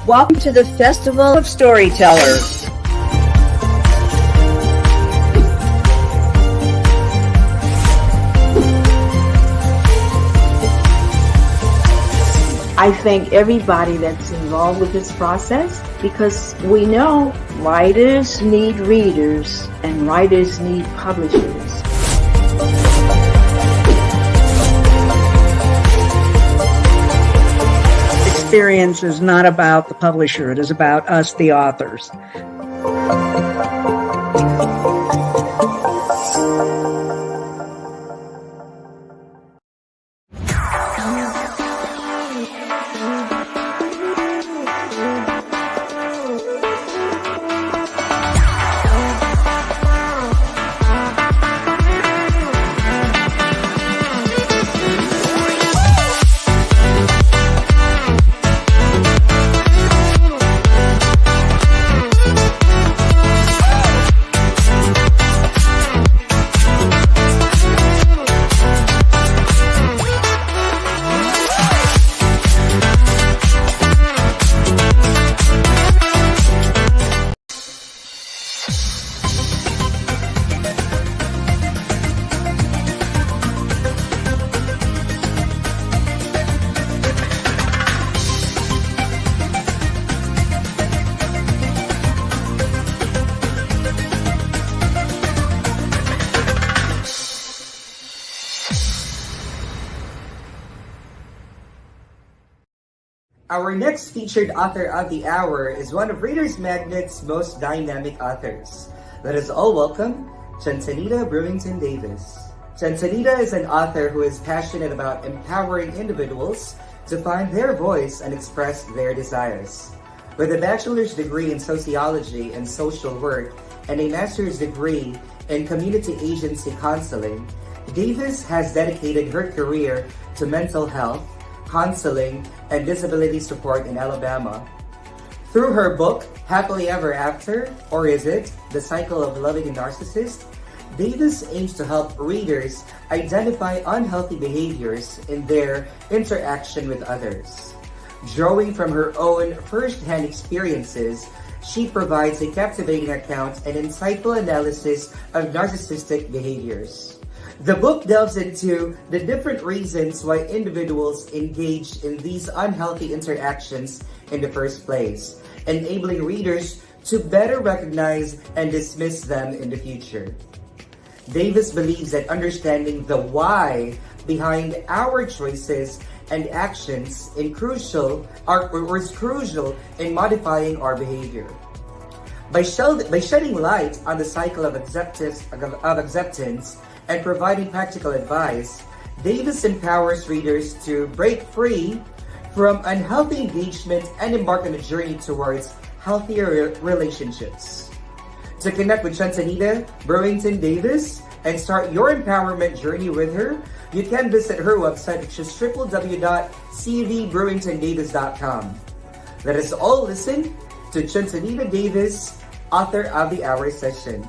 Welcome to the Festival of Storytellers. I thank everybody that's involved with this process because we know writers need readers and writers need publishers. Experience is not about the publisher, it is about us, the authors. Our next featured author of the hour is one of Reader's Magnet's most dynamic authors. Let us all welcome Chuntenita Brewington Davis. Chuntenita is an author who is passionate about empowering individuals to find their voice and express their desires. With a bachelor's degree in sociology and social work and a master's degree in community agency counseling, Davis has dedicated her career to mental health, counseling, and disability support in Alabama. Through her book, Happily Ever After, or Is It? The Cycle of Loving a Narcissist, Davis aims to help readers identify unhealthy behaviors in their interaction with others. Drawing from her own first-hand experiences, she provides a captivating account and insightful analysis of narcissistic behaviors. The book delves into the different reasons why individuals engage in these unhealthy interactions in the first place, enabling readers to better recognize and dismiss them in the future. Davis believes that understanding the why behind our choices and actions is crucial in modifying our behavior. By shedding light on the cycle of acceptance and providing practical advice, Davis empowers readers to break free from unhealthy engagement and embark on a journey towards healthier relationships. To connect with Chuntenita Brewington Davis and start your empowerment journey with her, you can visit her website, which is www.cvbrewingtondavis.com. Let us all listen to Chuntenita Davis, author of the Hour session.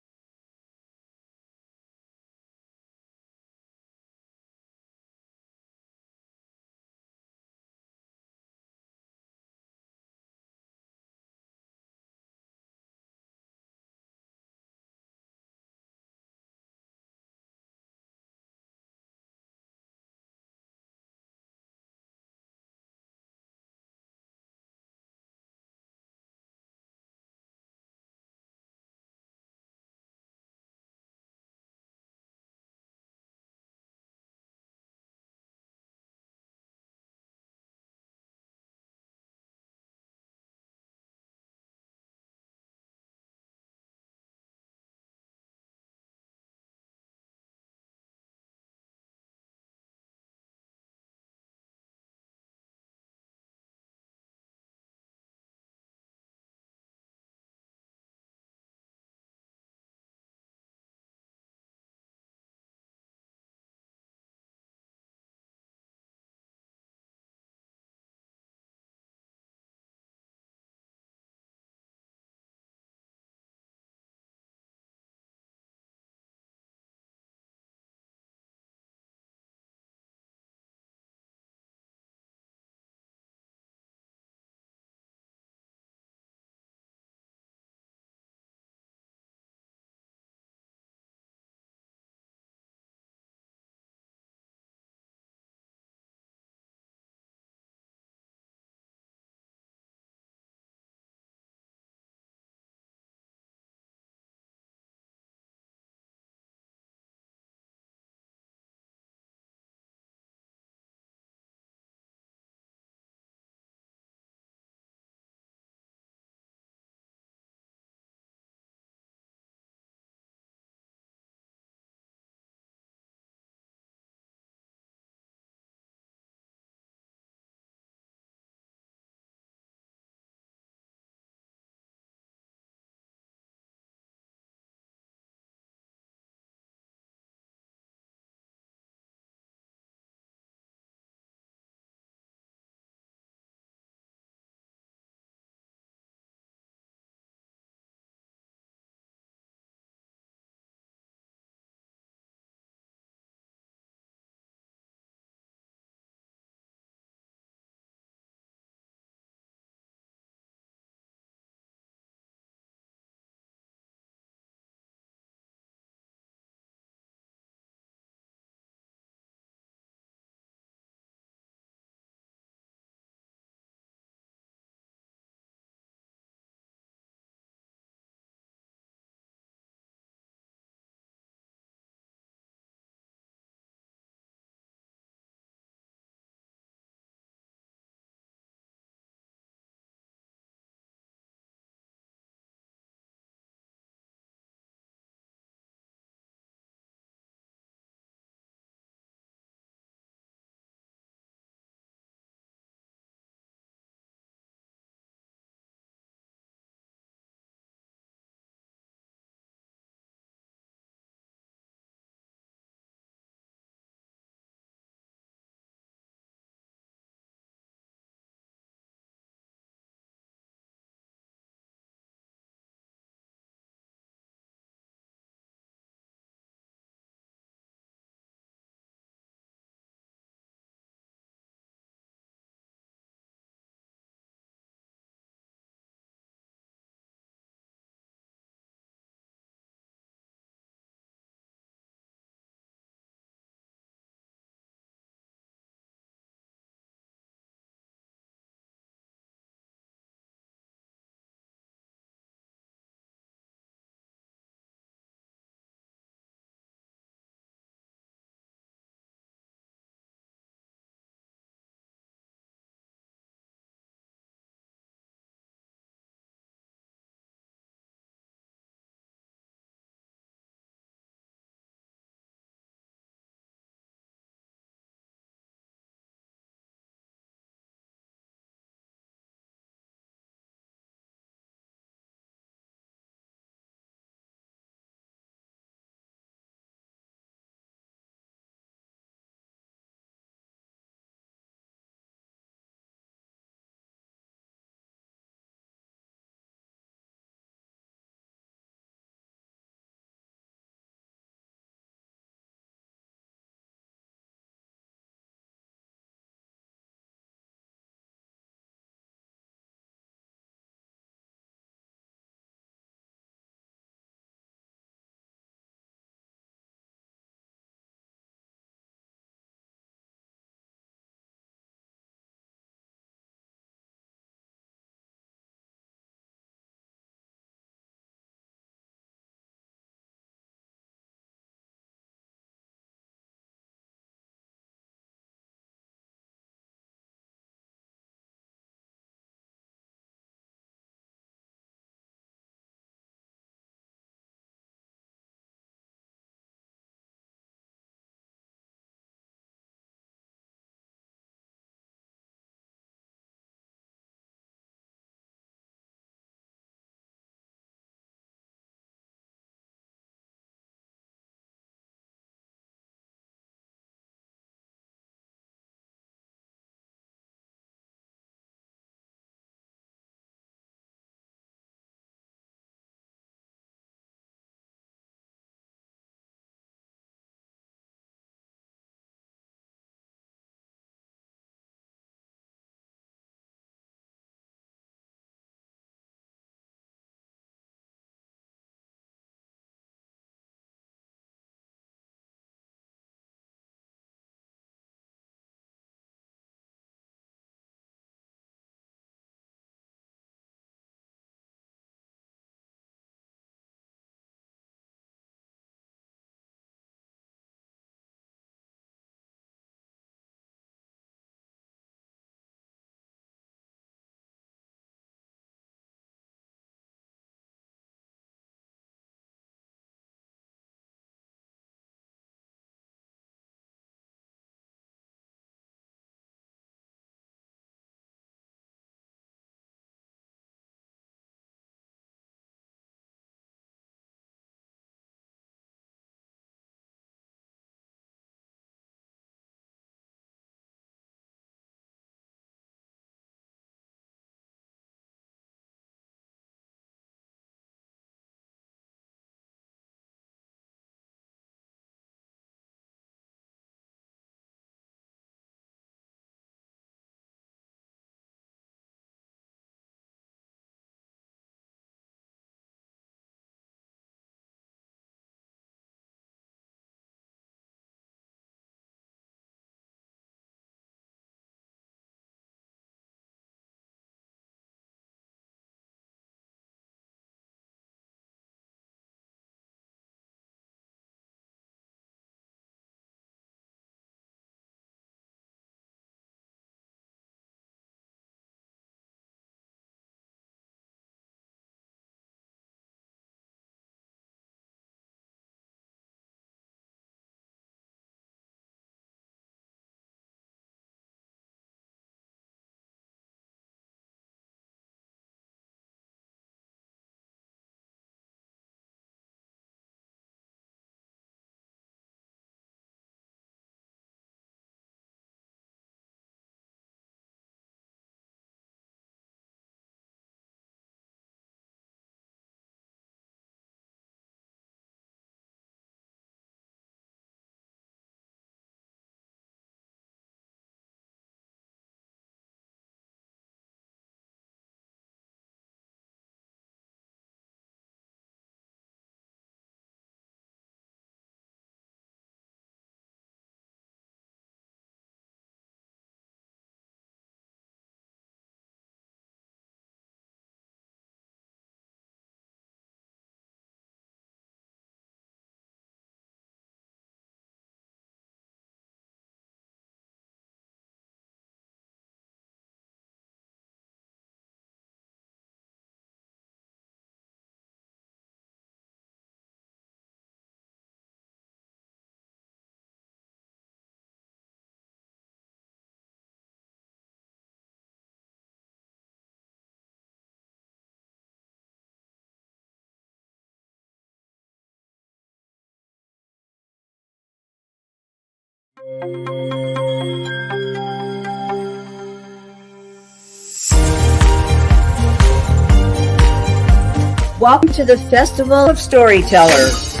Welcome to the Festival of Storytellers.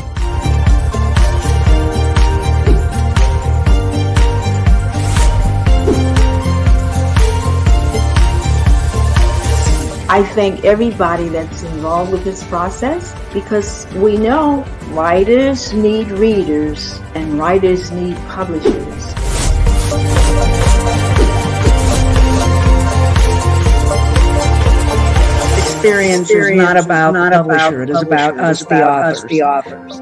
I thank everybody that's involved with this process because we know writers need readers and writers need publishers. Experience is not about the publisher, it is about us, the authors.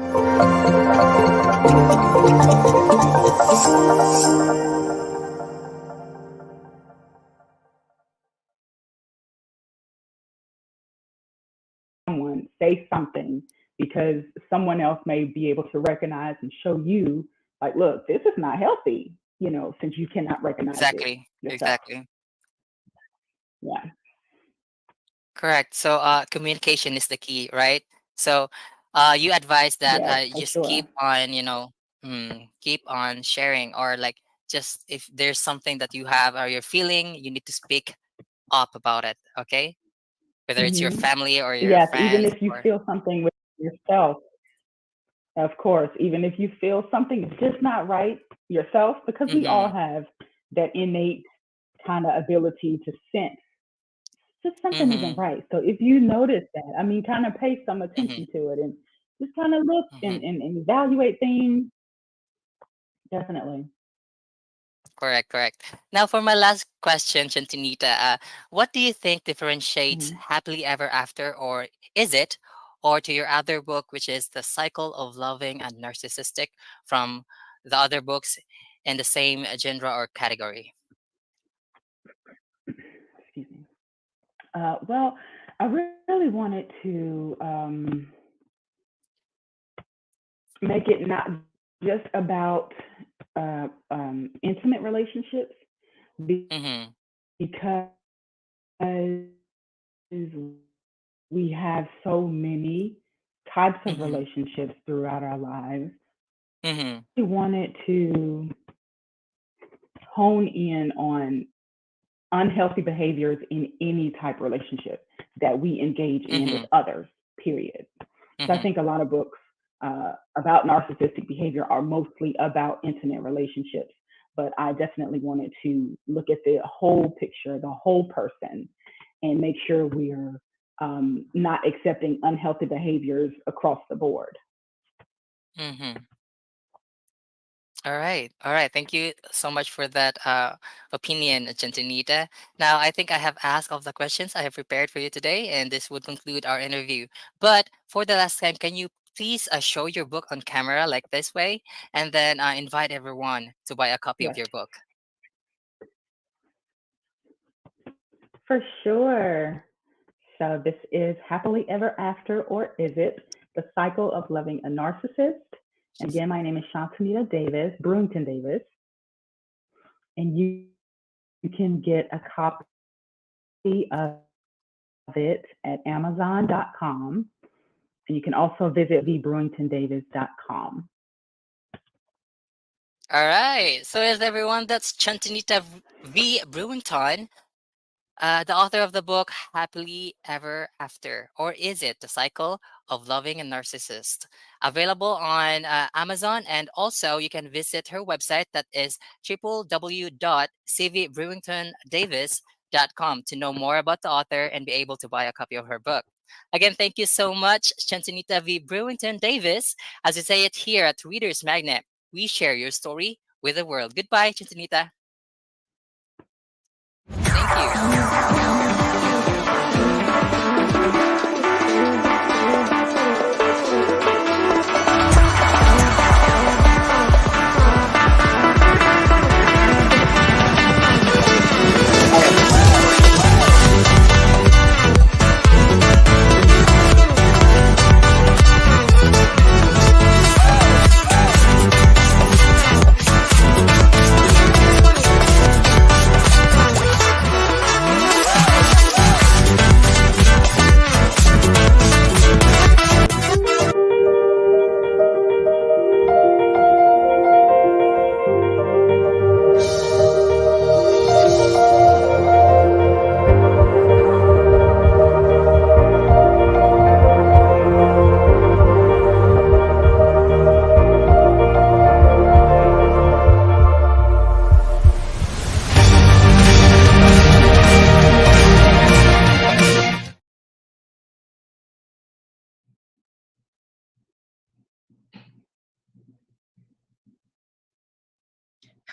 Someone say something because someone else may be able to recognize and show you, like, look, this is not healthy, since you cannot recognize Exactly. it yourself. Exactly. Yeah. Correct. So communication is the key, right? So you advise that Yes, you for just keep sure. on, keep on sharing, or like just if there's something that you have or you're feeling, you need to speak up about it, okay? Whether it's your Hmm. family or your Yes, even friends if you or feel something with yourself, of course, even if you feel something is just not right yourself, because we all mm-hmm, have that innate kind of ability to sense just something isn't mm-hmm, right. So if you notice that, I mean, kind of pay some mm-hmm, attention to it and just kind of look mm-hmm. and evaluate things. Definitely. Correct, correct. Now, for my last question, Chantinita, what do you think differentiates Mhm. Happily Ever After, or is it, or to your other book, which is The Cycle of Loving and Narcissistic, from the other books in the same genre or category? Excuse me. Well, I really wanted to make it not just about intimate relationships Mm-hmm, because we have so many types of mm-hmm, relationships throughout our lives. mm-hmm, We wanted to hone in on unhealthy behaviors in any type of relationship that we engage in with mm-hmm, others, period. So I mm-hmm, think a lot of books about narcissistic behavior are mostly about intimate relationships, but I definitely wanted to look at the whole picture, the whole person, and make sure we're not accepting unhealthy behaviors across the board. mm-hmm. All right. All right. Thank you so much for that opinion, Chantinita. Now, I think I have asked all the questions I have prepared for you today, and this would conclude our interview. But for the last time, can you please show your book on camera like this way, and then invite everyone to buy a copy of Yes, your book? for sure. So this is Happily Ever After, or is it The Cycle of Loving a Narcissist? And again, my name is Chuntenita Davis, Brewington Davis, and you can get a copy of it at Amazon.com, and you can also visit thebrewingtondavis.com. All right. So, as everyone, that's Chantinita V. Brewington, the author of the book Happily Ever After, or is it The Cycle of Loving a Narcissist? Available on Amazon, and also you can visit her website, that is www.cvbrewingtondavis.com, to know more about the author and be able to buy a copy of her book. Again, thank you so much, Chantinita V. Brewington Davis. As we say it here at Reader's Magnet, we share your story with the world. Goodbye, Chantinita. Thank you.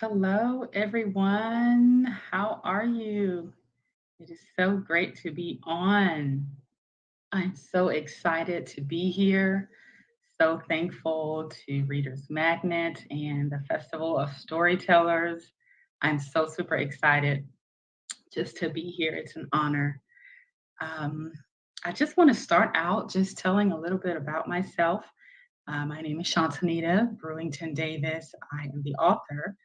Hello, everyone. How are you? It is so great to be on. I'm so excited to be here. So thankful to Readers Magnet and the Festival of Storytellers. I'm so super excited just to be here. It's an honor. Um, I just want to start out just telling a little bit about myself. My name is Chuntenita Brewington Davis. I am the author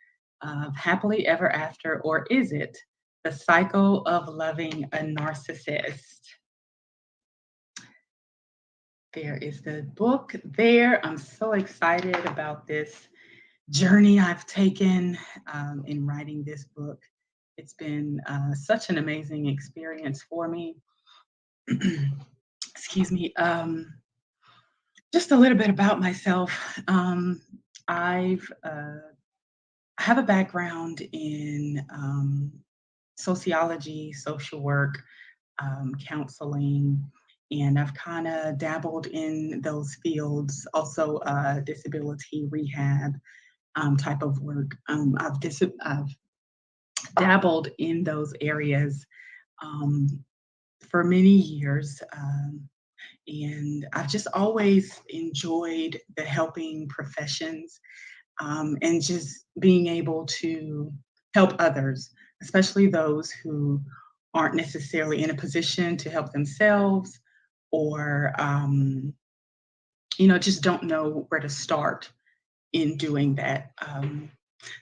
of Happily Ever After, or Is It? The Cycle of Loving a Narcissist. There is the book there. I'm so excited about this journey I've taken in writing this book. It's been such an amazing experience for me. Excuse me. Just a little bit about myself. I have a background in sociology, social work, counseling, and I've kind of dabbled in those fields. Also, disability rehab type of work. I've dabbled in those areas um, for many years. And I've just always enjoyed the helping professions and just being able to help others, especially those who aren't necessarily in a position to help themselves or, just don't know where to start in doing that.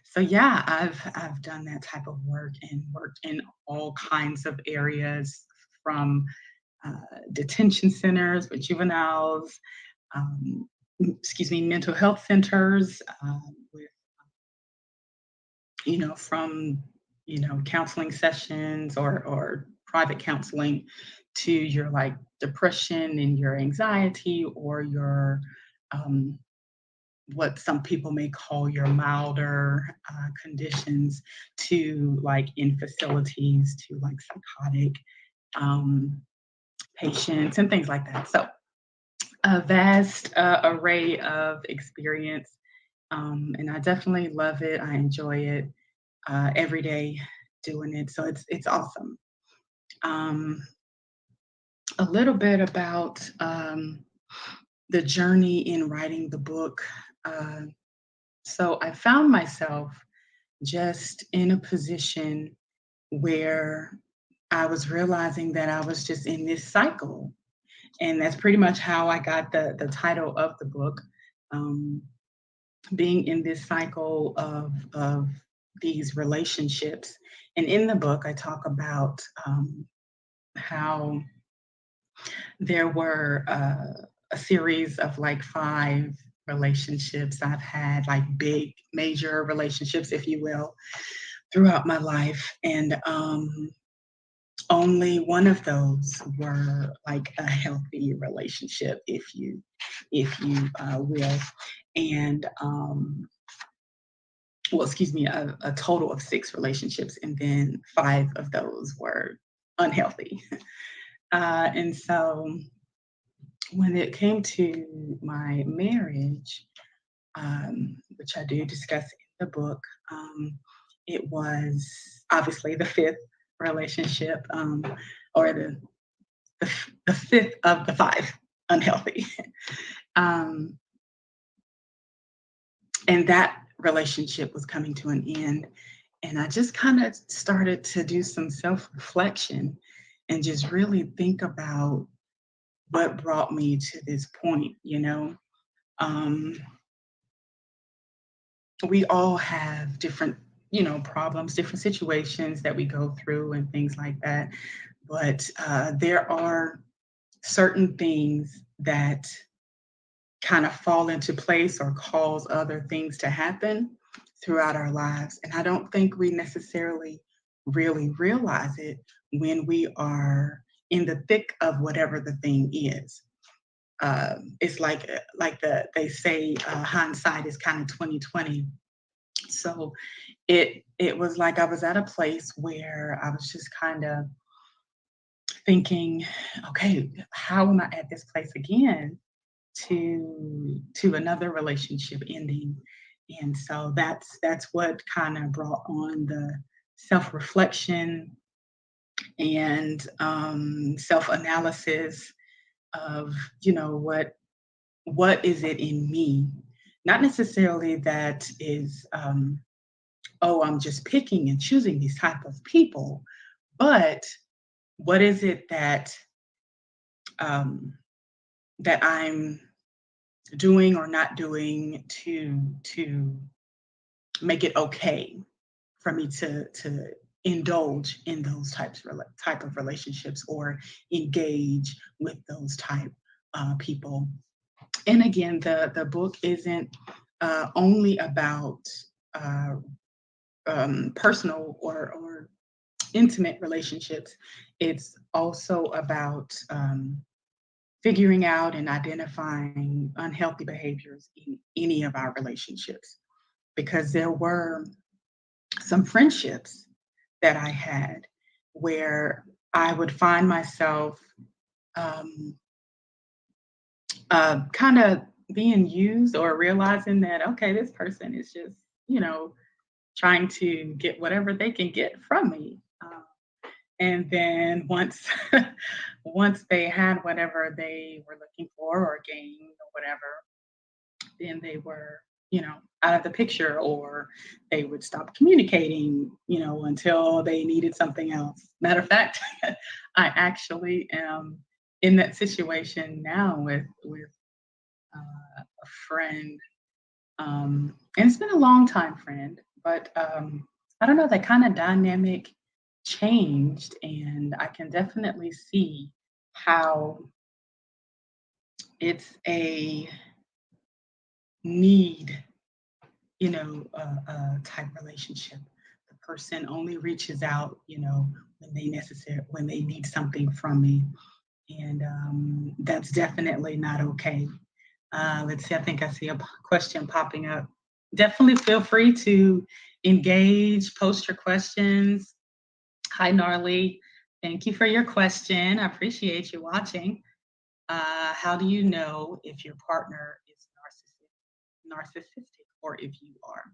So yeah, I've done that type of work and worked in all kinds of areas from detention centers with juveniles, um, mental health centers, with, from, counseling sessions or private counseling to your like depression and your anxiety or your, um, what some people may call your milder conditions to like in facilities to like psychotic um, patients and things like that. So a vast array of experience. And I definitely love it. I enjoy it every day doing it. So it's awesome. Um, a little bit about the journey in writing the book. Uh, so I found myself just in a position where I was realizing that I was just in this cycle. And that's pretty much how I got the title of the book. Um, Being in this cycle of these relationships. And in the book, I talk about how there were a series of like 5 relationships I've had, like big, major relationships, if you will, throughout my life. And only one of those were like a healthy relationship, if you will. And a total of 6 relationships, and then 5 of those were unhealthy. And so when it came to my marriage, which I do discuss in the book, it was obviously the 5th relationship, or the 5th of the 5 unhealthy. um, and that relationship was coming to an end. And I just kind of started to do some self reflection and just really think about what brought me to this point. Um, we all have different, problems, different situations that we go through and things like that. But there are certain things that kind of fall into place or cause other things to happen throughout our lives. And I don't think we necessarily really realize it when we are in the thick of whatever the thing is. It's like they say hindsight is kind of 2020. So it was like I was at a place where I was just kind of thinking, okay, how am I at this place again to another relationship ending? And so that's what kind of brought on the self-reflection and self-analysis of, what is it in me? Not necessarily that is, oh, I'm just picking and choosing these type of people, but what is it um, that I'm doing or not doing to make it okay for me to indulge in those type of relationships or engage with those type people. And again, the book isn't only about uh, personal or intimate relationships. It's also about figuring out and identifying unhealthy behaviors in any of our relationships. Because there were some friendships that I had where I would find myself um, kind of being used or realizing that, okay, this person is just, trying to get whatever they can get from me. And then once once they had whatever they were looking for or gained or whatever, then they were, out of the picture, or they would stop communicating, until they needed something else. Matter of fact, I actually am in that situation now with a friend, and it's been a long time friend, but I don't know, that kind of dynamic changed, and I can definitely see how it's a need, type relationship. The person only reaches out, when they need something from me, and that's definitely not okay. Let's see, I think I see a question popping up. Definitely feel free to engage, post your questions. Hi, Gnarly. Thank you for your question. I appreciate you watching. How do you know if your partner is narcissistic or if you are?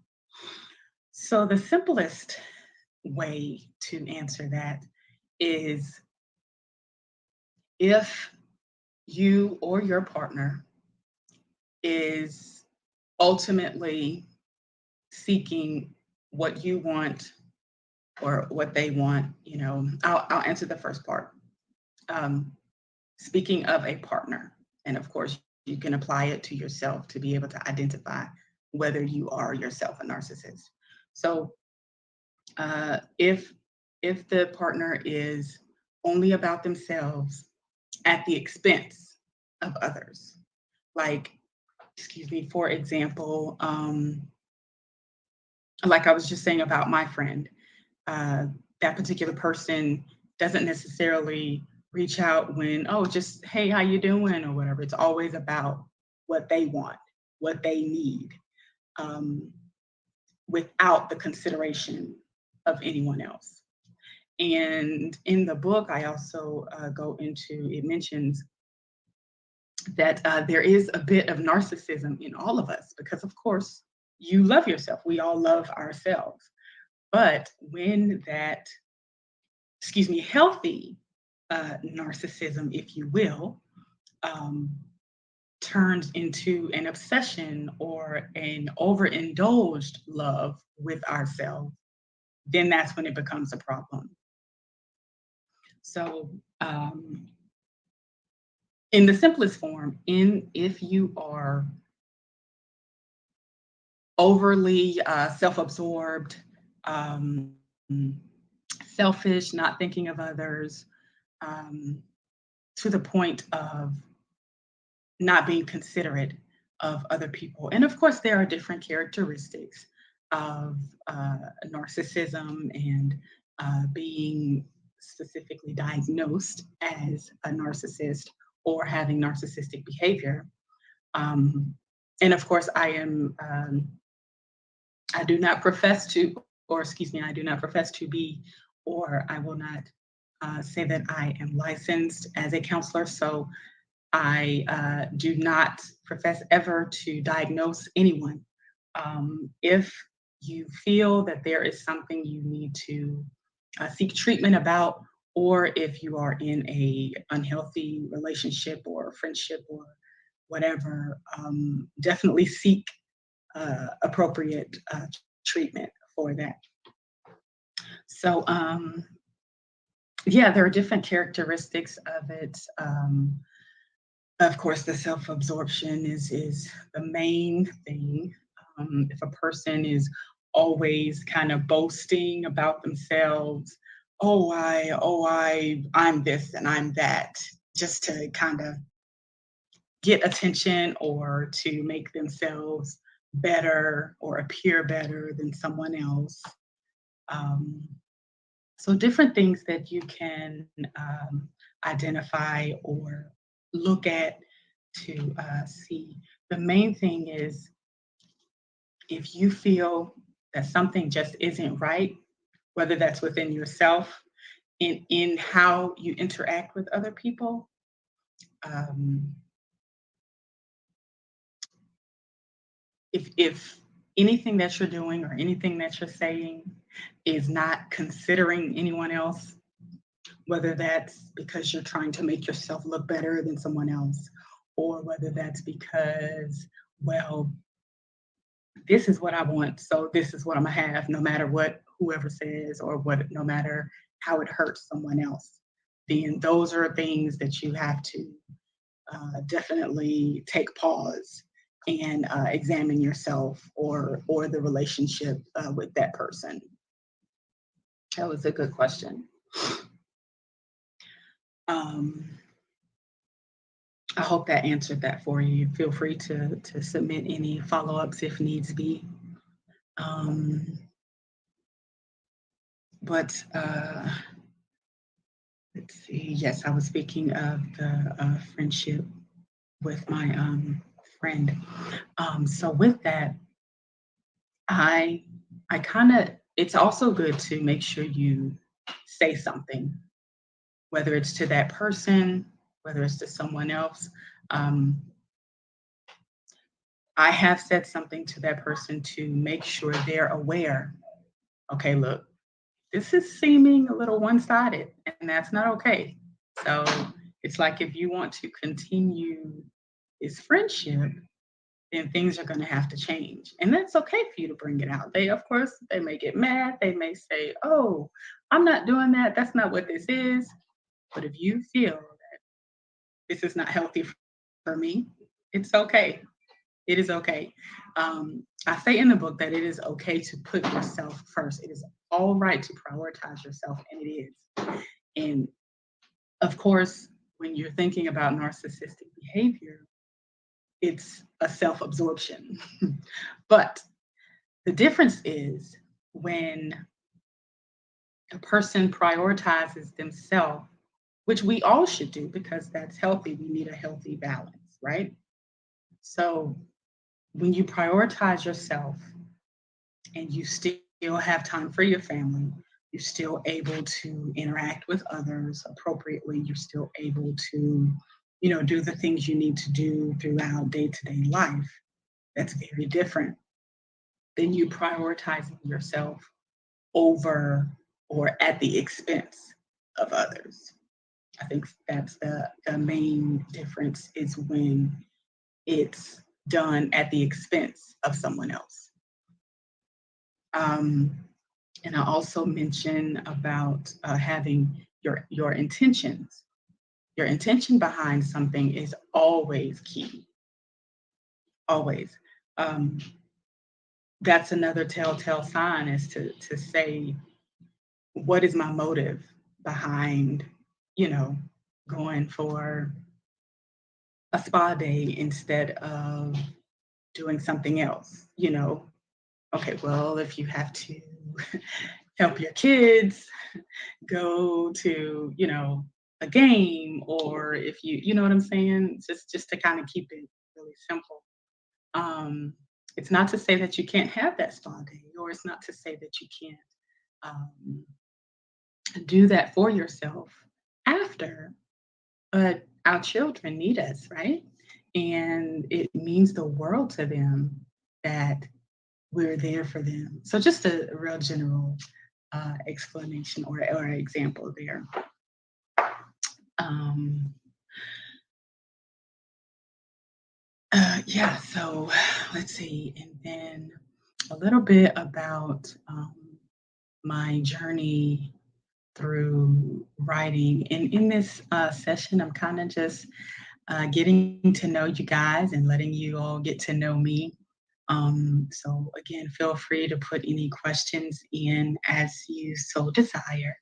So the simplest way to answer that is if you or your partner is ultimately seeking what you want or what they want, I'll answer the first part. Speaking of a partner, and of course, you can apply it to yourself to be able to identify whether you are yourself a narcissist. So, if the partner is only about themselves at the expense of others, like, excuse me, for example, like I was just saying about my friend, that particular person doesn't necessarily reach out when, oh, just, hey, how you doing, or whatever. It's always about what they want, what they need, um, without the consideration of anyone else. And in the book, I also go into, it mentions that there is a bit of narcissism in all of us, because of course, you love yourself. We all love ourselves. But when that, healthy narcissism, if you will, um, turns into an obsession or an overindulged love with ourselves, then that's when it becomes a problem. So, in the simplest form, if you are overly self-absorbed, um, selfish, not thinking of others, to the point of not being considerate of other people. And of course, there are different characteristics of narcissism and being specifically diagnosed as a narcissist or having narcissistic behavior. And of course, I do not profess to, or excuse me, I do not profess to be, or I will not say that I am licensed as a counselor. So I do not profess ever to diagnose anyone If you feel that there is something you need to seek treatment about, or if you are in a unhealthy relationship or friendship or whatever, definitely seek appropriate treatment for that. So, yeah, there are different characteristics of it. Of course, the self-absorption is the main thing. If a person is always kind of boasting about themselves, I'm this and I'm that, just to kind of get attention or to make themselves better or appear better than someone else. Um, so different things that you can identify or look at to see. The main thing is if you feel that something just isn't right, whether that's within yourself, in how you interact with other people, um, if anything that you're doing or anything that you're saying is not considering anyone else, whether that's because you're trying to make yourself look better than someone else, or whether that's because, well, this is what I want, so this is what I'm gonna have, no matter what whoever says or what, no matter how it hurts someone else. Then those are things that you have to definitely take pause and examine yourself or the relationship with that person. That was a good question. Um, I hope that answered that for you. Feel free to submit any follow-ups if needs be. Um, but let's see. Yes, I was speaking of the friendship with my friend. So with that, I kind of, it's also good to make sure you say something, whether it's to that person, whether it's to someone else. Um, I have said something to that person to make sure they're aware. Okay, look, this is seeming a little one-sided, and that's not okay. So it's like if you want to continue this friendship, then things are going to have to change. And that's okay for you to bring it out. They, of course, they may get mad. They may say, oh, I'm not doing that. That's not what this is. But if you feel that this is not healthy for me, it's okay. It is okay. I say in the book that it is okay to put yourself first. It is all right to prioritize yourself, and it is. And of course, when you're thinking about narcissistic behavior, it's a self-absorption. But the difference is when a person prioritizes themselves, which we all should do because that's healthy. We need a healthy balance, right? So when you prioritize yourself and you still have time for your family, you're still able to interact with others appropriately, you're still able to, do the things you need to do throughout day-to-day life. That's very different than you prioritizing yourself over or at the expense of others. I think that's the main difference is when it's done at the expense of someone else. And I also mention about having your intentions. Your intention behind something is always key. Always. Um, that's another telltale sign is to say, what is my motive behind, going for a spa day instead of doing something else, Okay, well, if you have to help your kids go to, a game, or if you know what I'm saying, just to kind of keep it really simple. Um, it's not to say that you can't have that spa day, or it's not to say that you can't um, do that for yourself after. But our children need us, right? And it means the world to them that we're there for them. So just a real general explanation or example there. Um, yeah, so let's see. And then a little bit about my journey through writing. And in this session, I'm kind of just getting to know you guys and letting you all get to know me. So again, feel free to put any questions in as you so desire,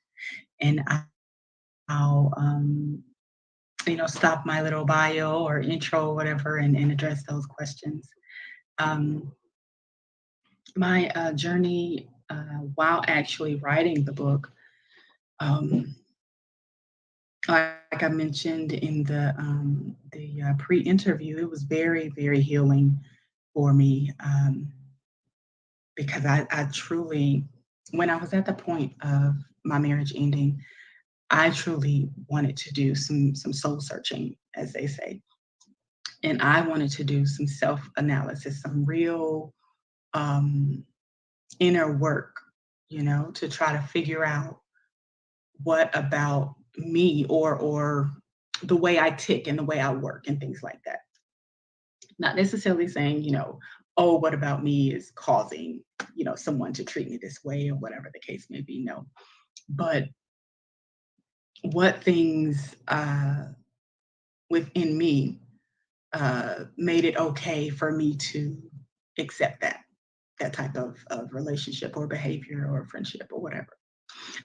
and I'll stop my little bio or intro or whatever and address those questions. Um, my journey while actually writing the book, um, like I mentioned in the pre-interview, it was very, very healing for me, because I truly, when I was at the point of my marriage ending, I truly wanted to do some soul searching, as they say, and I wanted to do some self analysis, some real inner work, to try to figure out what about me or the way I tick and the way I work and things like that. Not necessarily saying, oh, what about me is causing, someone to treat me this way or whatever the case may be. No. But what things within me made it okay for me to accept that type of relationship or behavior or friendship or whatever.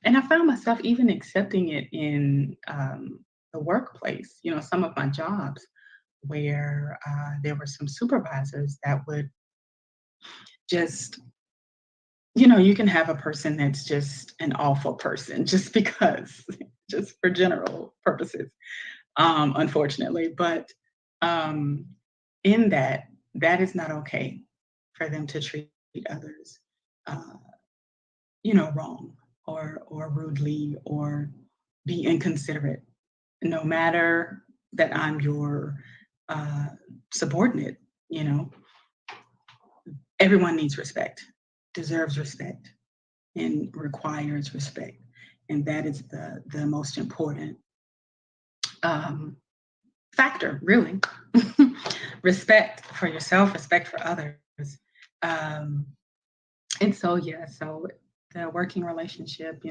And I found myself even accepting it in the workplace, some of my jobs where there were some supervisors that would just, you can have a person that's just an awful person just because, just for general purposes, unfortunately. But in that is not okay for them to treat others, uh, wrong or rudely or be inconsiderate, no matter that I'm your subordinate. Everyone needs respect, deserves respect, and requires respect. And that is the most important factor, really. Respect for yourself, respect for others. Um, and so, so the working relationship,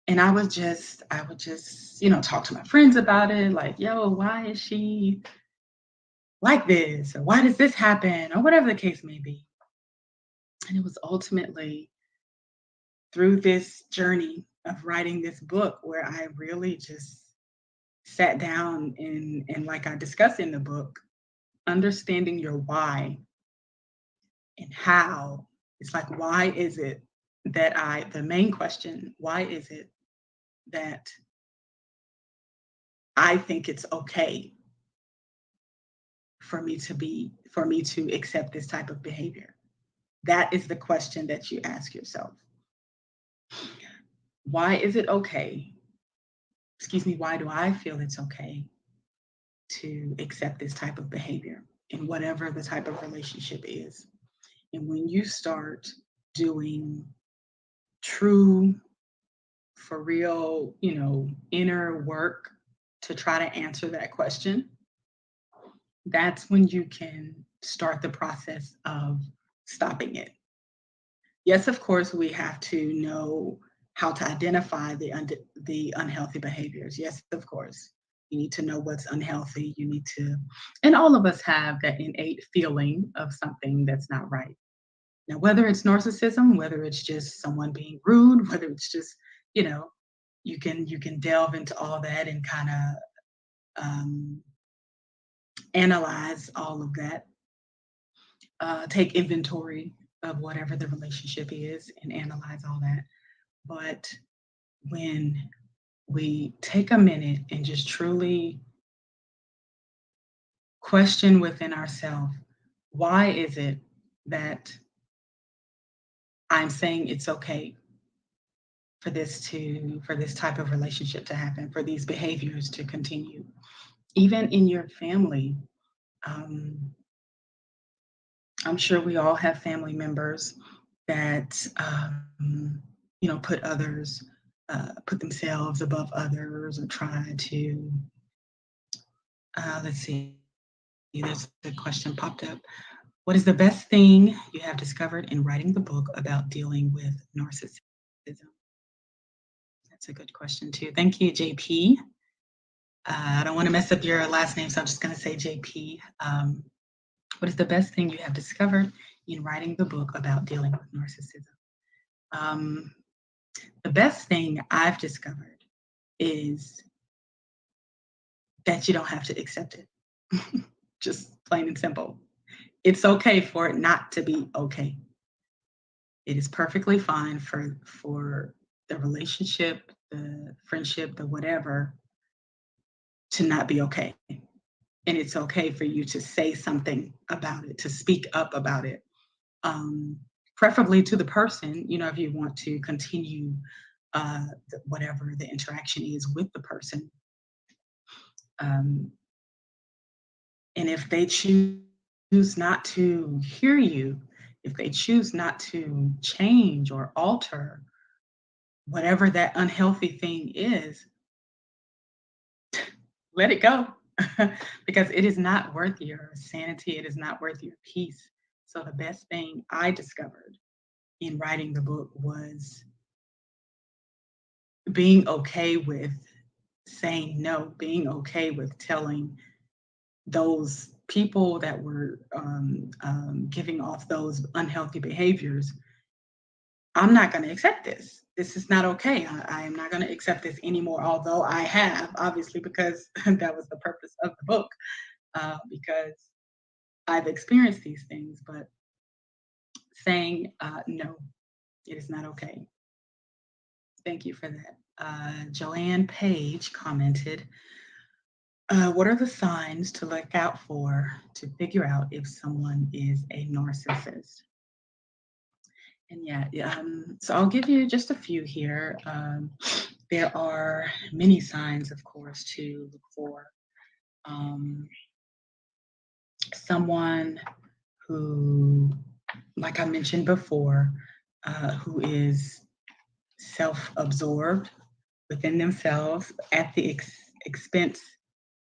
and I would just, talk to my friends about it, like, yo, why is she like this? Or why does this happen? Or whatever the case may be. And it was ultimately through this journey of writing this book where I really just sat down and like I discuss in the book, understanding your why and how. It's like, why is it that the main question, why is it that I think it's okay for me to accept this type of behavior? That is the question that you ask yourself. Why is it okay? Excuse me, why do I feel it's okay to accept this type of behavior in whatever the type of relationship is? And when you start doing true, for real, inner work to try to answer that question, that's when you can start the process of stopping it. Yes, of course, we have to know how to identify the unhealthy behaviors. Yes, of course. You need to know what's unhealthy. You need to, and all of us have that innate feeling of something that's not right. Now, whether it's narcissism, whether it's just someone being rude, whether it's just, you can delve into all that and kind of analyze all of that. Take inventory of whatever the relationship is and analyze all that. But when we take a minute and just truly question within ourselves, why is it that I'm saying it's okay for this type of relationship to happen, for these behaviors to continue, even in your family? I'm sure we all have family members that, put themselves above others or try to, let's see, there's a question popped up. What is the best thing you have discovered in writing the book about dealing with narcissism? That's a good question too. Thank you, JP. I don't want to mess up your last name, so I'm just going to say JP. What is the best thing you have discovered in writing the book about dealing with narcissism? The best thing I've discovered is that you don't have to accept it. Just plain and simple. It's okay for it not to be okay. It is perfectly fine for the relationship, the friendship, the whatever, to not be okay. And it's okay for you to say something about it, to speak up about it. Preferably to the person, if you want to continue whatever the interaction is with the person. And if they choose not to hear you, if they choose not to change or alter whatever that unhealthy thing is, let it go. Because it is not worth your sanity. It is not worth your peace. So the best thing I discovered in writing the book was being okay with saying no, being okay with telling those people that were giving off those unhealthy behaviors, I'm not going to accept this. This is not okay. I am not going to accept this anymore, although I have, obviously, because that was the purpose of the book, because I've experienced these things, but saying no, it is not okay. Thank you for that. Joanne Page commented, what are the signs to look out for to figure out if someone is a narcissist? And so I'll give you just a few here. There are many signs, of course, to look for. Someone who, like I mentioned before, who is self-absorbed within themselves at the expense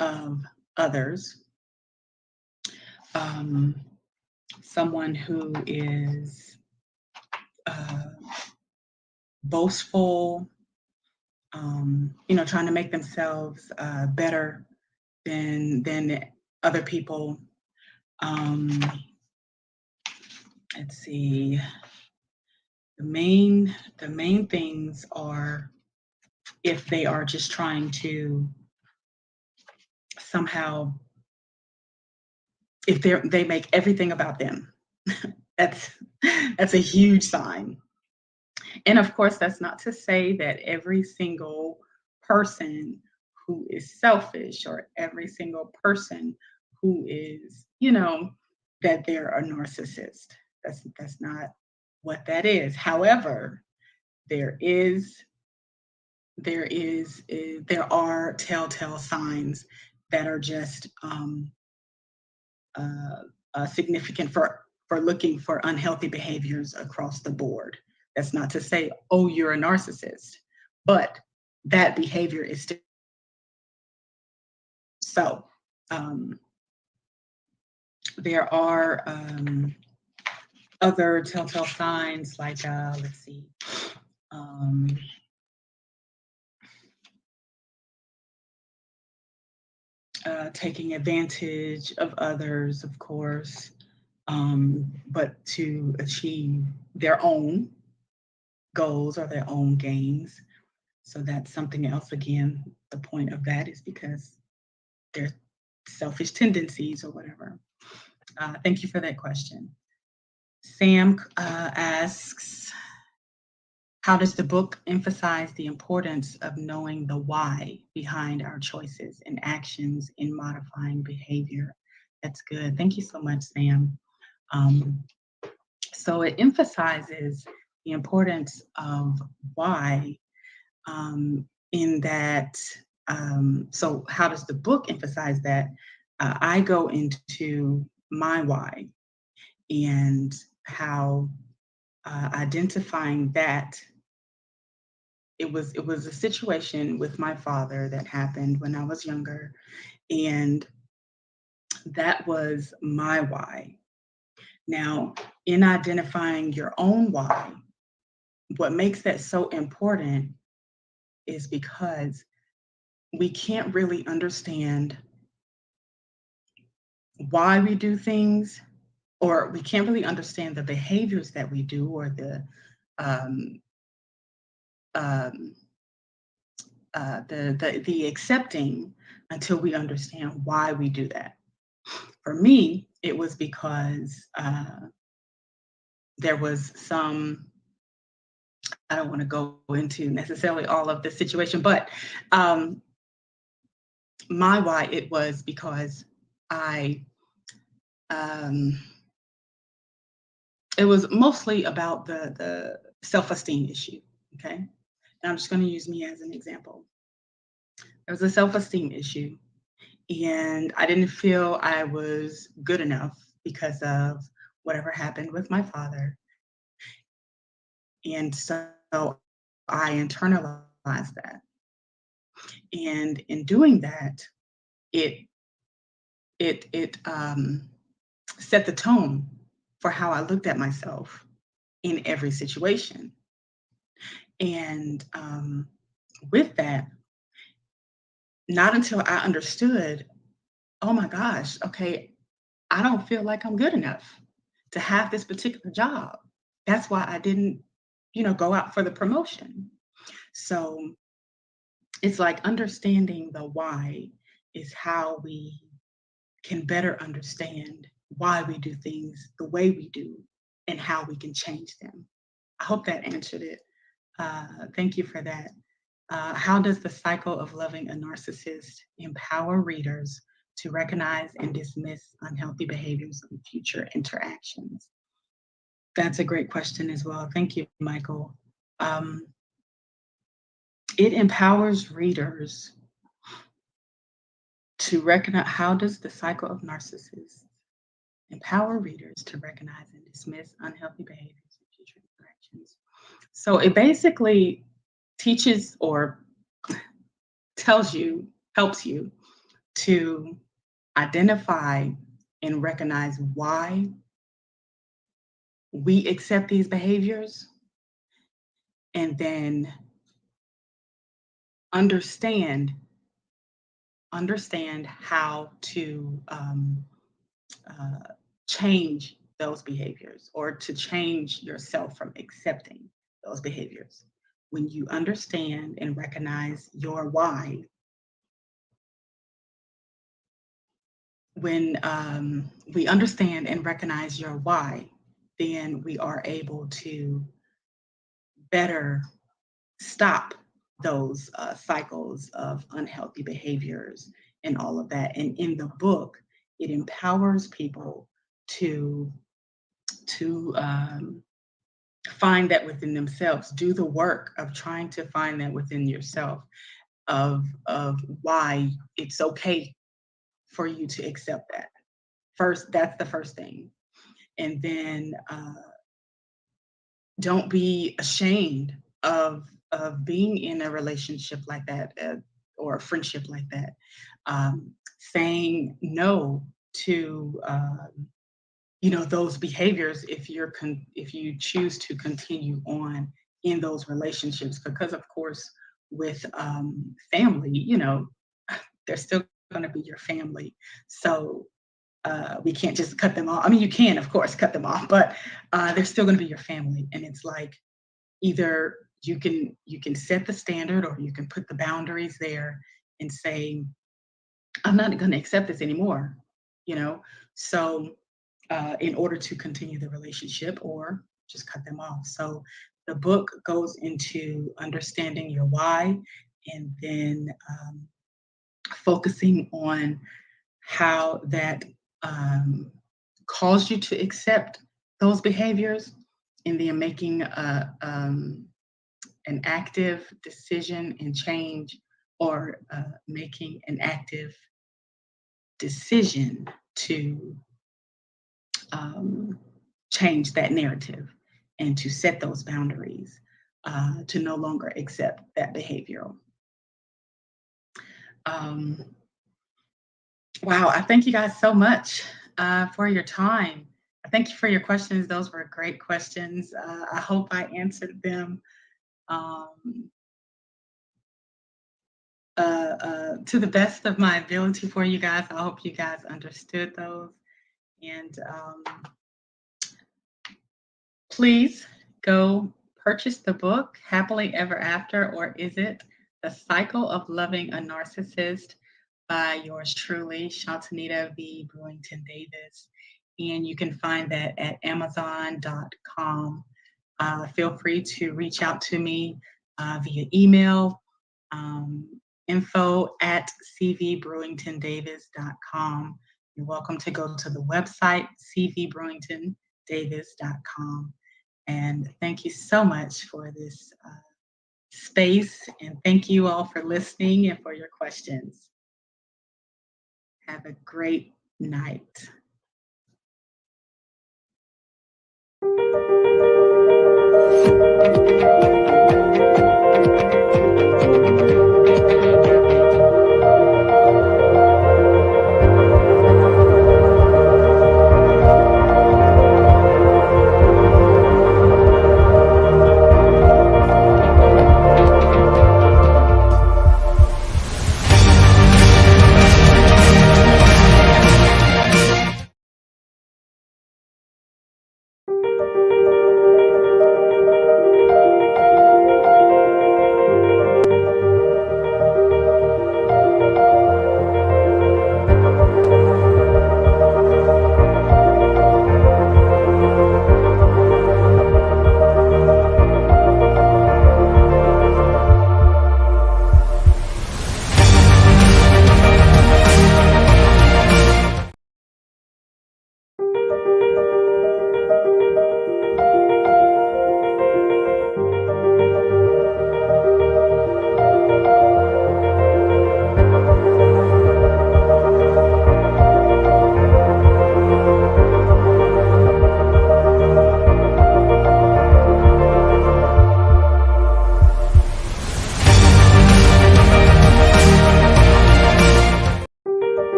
of others. Someone who is boastful, trying to make themselves better than other people. Let's see. The main things are if they are just trying to somehow, if they make everything about them. that's a huge sign. And of course, that's not to say that every single person who is selfish or every single person who is, that they're a narcissist. That's not what that is. However, there are telltale signs that are just significant for looking for unhealthy behaviors across the board. That's not to say, oh, you're a narcissist, but that behavior is still. So there are other telltale signs like, let's see, taking advantage of others, of course, but to achieve their own goals or their own gains. So that's something else. Again, the point of that is because they're selfish tendencies or whatever. Thank you for that question. Sam asks, how does the book emphasize the importance of knowing the why behind our choices and actions in modifying behavior? That's good. Thank you so much, Sam. So it emphasizes the importance of why in that. So how does the book emphasize that? I go into my why. and how identifying that it was a situation with my father that happened when I was younger, and that was my why. Now, in identifying your own why, what makes that so important is because we can't really understand why we do things, or we can't really understand the behaviors that we do, or um, um, the accepting, until we understand why we do that. For me, it was because there was some. I don't want to go into necessarily all of the situation, but my why, it was because I. It was mostly about the self-esteem issue. Okay, and I'm just going to use me as an example. There was a self-esteem issue, and I didn't feel I was good enough because of whatever happened with my father. And so I internalized that. And in doing that, it set the tone for how I looked at myself in every situation. And with that, not until I understood, oh my gosh, okay, I don't feel like I'm good enough to have this particular job. That's why I didn't, go out for the promotion. So it's like understanding the why is how we can better understand why we do things the way we do and how we can change them. I hope that answered it. Thank you for that. How does the cycle of loving a narcissist empower readers to recognize and dismiss unhealthy behaviors in future interactions? That's a great question as well. Thank you, Michael. It empowers readers to recognize. How does the cycle of narcissists empower readers to recognize and dismiss unhealthy behaviors in future interactions? So it basically teaches or tells you, helps you to identify and recognize why we accept these behaviors, and then understand how to change those behaviors, or to change yourself from accepting those behaviors. When you understand and recognize your why, when we understand and recognize your why, then we are able to better stop those cycles of unhealthy behaviors and all of that. And in the book, it empowers people to find that within themselves, do the work of trying to find that within yourself, of why it's okay for you to accept that. First, that's the first thing. And then don't be ashamed of being in a relationship like that, or a friendship like that. Saying no to those behaviors if you choose to continue on in those relationships, because of course with family, they're still going to be your family. So we can't just cut them off. I mean, you can, of course, cut them off, but they're still going to be your family. And it's like, either you can set the standard, or you can put the boundaries there and say, I'm not going to accept this anymore. So in order to continue the relationship, or just cut them off. So the book goes into understanding your why, and then focusing on how that caused you to accept those behaviors, and then making an active decision and change, or making an active decision to change that narrative and to set those boundaries, to no longer accept that behavior. Wow, I thank you guys so much for your time. Thank you for your questions. Those were great questions. I hope I answered them to the best of my ability for you guys. I hope you guys understood those. And please go purchase the book, Happily Ever After, or Is It? The Cycle of Loving a Narcissist by yours truly, Chuntenita V. Brewington Davis. And you can find that at Amazon.com. Feel free to reach out to me via email, info@cvbrewingtondavis.com. You're welcome to go to the website, cvbrewingtondavis.com. And thank you so much for this space. And thank you all for listening and for your questions. Have a great night.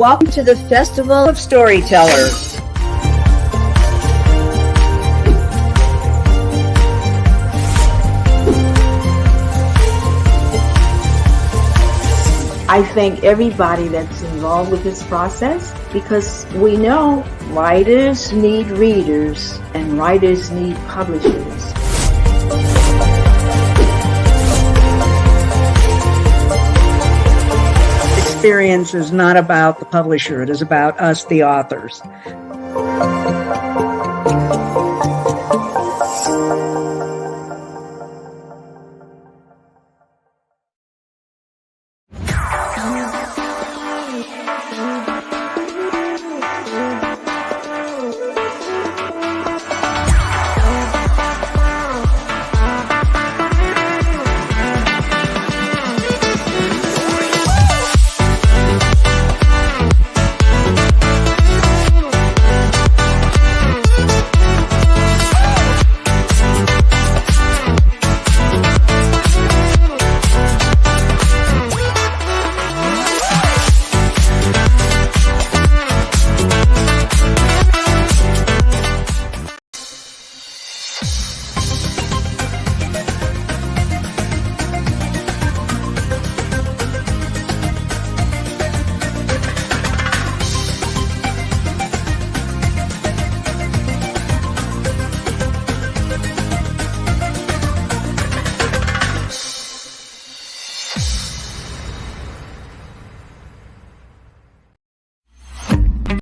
Welcome to the Festival of Storytellers. I thank everybody that's involved with this process because we know writers need readers and writers need publishers. Experience is not about the publisher, it is about us, the authors.